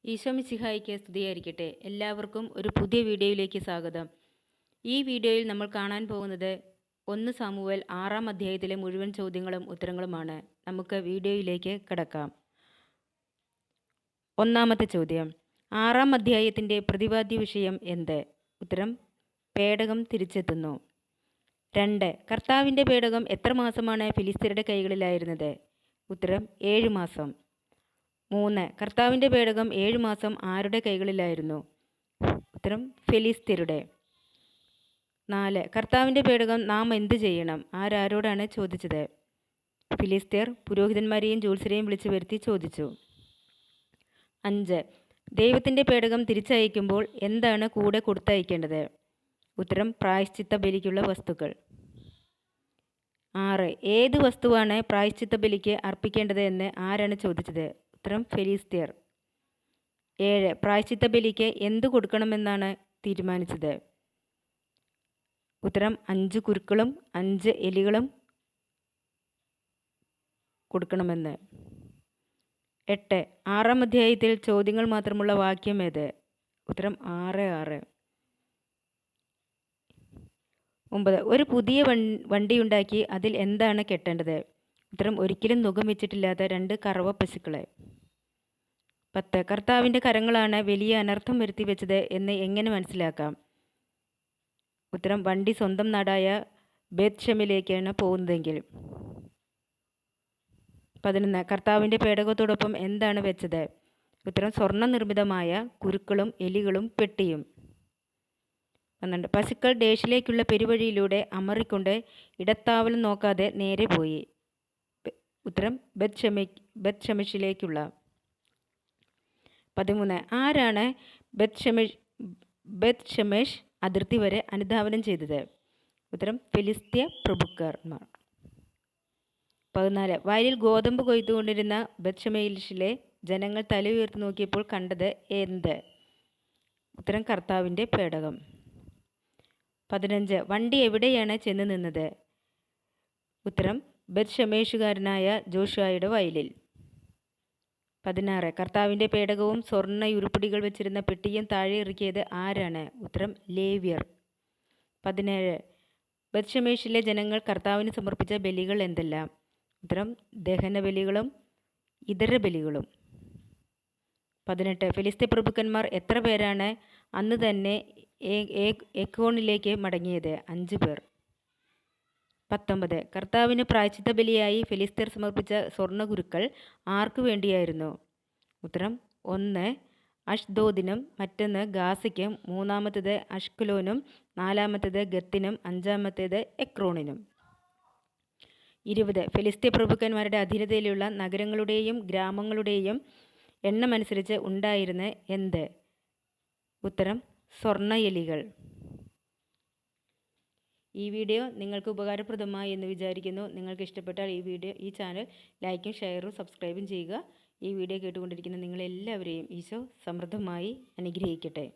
ഈശോ മിശിഹായിക്ക് സ്തുതിയായിരിക്കട്ടെ. എല്ലാവർക്കും ഒരു പുതിയ വീഡിയോയിലേക്ക് സ്വാഗതം. ഈ വീഡിയോയിൽ നമ്മൾ കാണാൻ പോകുന്നത് 1 സാമുവേൽ 6-ാം അധ്യായത്തിലെ മുഴുവൻ ചോദ്യങ്ങളും ഉത്തരങ്ങളുമാണ്. നമുക്ക് വീഡിയോയിലേക്ക് കടക്കാം. ഒന്നാമത്തെ ചോദ്യം, 6-ാം അധ്യായത്തിൻ്റെ പ്രതിപാദ്യ വിഷയം എന്ത്? ഉത്തരം, പേടകം തിരിച്ചെത്തുന്നു. 2. കർത്താവിൻ്റെ പേടകം എത്ര മാസമാണ് ഫിലിസ്ത്യരുടെ കൈകളിലായിരുന്നത്? ഉത്തരം, 7 മാസം. 3. കർത്താവിൻ്റെ പേടകം 7 മാസം ആരുടെ കൈകളിലായിരുന്നു? ഉത്തരം, ഫിലിസ്ത്യരുടെ. 4. കർത്താവിൻ്റെ പേടകം നാം എന്ത് ചെയ്യണം? ആരോടാണ് ചോദിച്ചത്? ഫിലിസ്ത്യർ പുരോഹിതന്മാരെയും ജ്യോത്സ്യരെയും വിളിച്ചു വരുത്തി ചോദിച്ചു. 5. ദൈവത്തിൻ്റെ പേടകം തിരിച്ചയക്കുമ്പോൾ എന്താണ് കൂടെ കൊടുത്തയക്കേണ്ടത്? ഉത്തരം, പ്രായശ്ചിത്ത ബലിക്കുള്ള വസ്തുക്കൾ. 6. ഏത് വസ്തുവാണ് പ്രായശ്ചിത്ത ബലിക്ക് അർപ്പിക്കേണ്ടത് എന്ന് ആരാണ് ചോദിച്ചത്? ഉത്തരം, ഫിലിസ്ത്യർ. 7. പ്രായശ്ചിത്ത ബലിക്ക് എന്തു കൊടുക്കണമെന്നാണ് തീരുമാനിച്ചത്? ഉത്തരം, 5 കുരുക്കളും 5 എലികളും കൊടുക്കണമെന്ന്. 8. 6-ാം അധ്യായത്തിൽ ചോദ്യങ്ങൾ മാത്രമുള്ള വാക്യം ഏത്? ഉത്തരം, 6:6. 9. ഒരു പുതിയ വണ്ടിയുണ്ടാക്കി അതിൽ എന്താണ് കെട്ടേണ്ടത്? ഉത്തരം, ഒരിക്കലും നുകം വെച്ചിട്ടില്ലാത്ത 2 കറവ പശുക്കളെ. 10. കർത്താവിൻ്റെ കരങ്ങളാണ് വലിയ അനർത്ഥം വരുത്തി വെച്ചത് എന്ന് എങ്ങനെ മനസ്സിലാക്കാം? ഉത്തരം, വണ്ടി സ്വന്തം നാടായ ബേത്ത്ശെമേശിലേക്കാണ് പോകുന്നതെങ്കിൽ. 11. കർത്താവിൻ്റെ പേടകത്തോടൊപ്പം എന്താണ് വെച്ചത്? ഉത്തരം, സ്വർണ്ണ നിർമ്മിതമായ കുരുക്കളും എലികളും പെട്ടിയും. 12. പശുക്കൾ ഡേഷിലേക്കുള്ള പെരുവഴിയിലൂടെ അമറിക്കൊണ്ട് ഇടത്താവലം നോക്കാതെ നേരെ പോയി. ഉത്തരം, ബേത്ത്ശെമേശിലേക്കുള്ള. 13. ആരാണ് ബേത്ത്ശെമേശ് അതിർത്തി വരെ അനുധാവനം ചെയ്തത്? ഉത്തരം, ഫിലിസ്ത്യ പ്രഭുക്കന്മാർ. 14. വയലിൽ ഗോതമ്പ് കൊയ്തുകൊണ്ടിരുന്ന ബേത്ത്ശെമേശിലെ ജനങ്ങൾ തല ഉയർത്തി നോക്കിയപ്പോൾ കണ്ടത് എന്ത്? ഉത്തരം, കർത്താവിൻ്റെ പേടകം. 15. വണ്ടി എവിടെയാണ് ചെന്ന് നിന്നത്? ഉത്തരം, ബേത്ത്ശെമേശുകാരനായ ജോഷുവയുടെ വയലിൽ. 16. കർത്താവിൻ്റെ പേടകവും സ്വർണ്ണ ഉരുപ്പടികൾ വെച്ചിരുന്ന പെട്ടിയും താഴെ ഇറക്കിയത് ആരാണ്? ഉത്തരം, ലേവ്യർ. 17. ബേത്ത്ശെമേശിലെ ജനങ്ങൾ കർത്താവിന് സമർപ്പിച്ച ബലികൾ എന്തെല്ലാം? ഉത്തരം, ദഹന ബലികളും ഇതര ബലികളും. 18. ഫിലിസ്ത്യ പ്രഭുക്കന്മാർ എത്ര പേരാണ് അന്ന് തന്നെ എക്രോണിലേക്ക് മടങ്ങിയത്? 5 പേർ. 19. കർത്താവിന് പ്രായശ്ചിത്ത ബലിയായി ഫിലിസ്ത്യർ സമർപ്പിച്ച സ്വർണ്ണ കുരുക്കൾ ആർക്കു വേണ്ടിയായിരുന്നു? ഉത്തരം, 1 അഷ്ദോദിനും, മറ്റൊന്ന് ഗാസയ്ക്കും, 3-ാമത്തേത് അഷ്കലോനും, 4-ാമത്തേത് ഗത്തിനും, 5-ാമത്തേത് എക്രോണിനും. 20. ഫിലിസ്ത്യ പ്രഭുക്കന്മാരുടെ അധീനതയിലുള്ള നഗരങ്ങളുടെയും ഗ്രാമങ്ങളുടെയും എണ്ണമനുസരിച്ച് ഉണ്ടായിരുന്ന എന്ത്? ഉത്തരം, സ്വർണ്ണ എലികൾ. ഈ വീഡിയോ നിങ്ങൾക്ക് ഉപകാരപ്രദമായി എന്ന് വിചാരിക്കുന്നു. നിങ്ങൾക്ക് ഇഷ്ടപ്പെട്ടാൽ ഈ ചാനൽ ലൈക്കും ഷെയറും സബ്സ്ക്രൈബും ചെയ്യുക. ഈ വീഡിയോ കേട്ടുകൊണ്ടിരിക്കുന്ന നിങ്ങളെല്ലാവരെയും ഈശോ സമൃദ്ധമായി അനുഗ്രഹിക്കട്ടെ.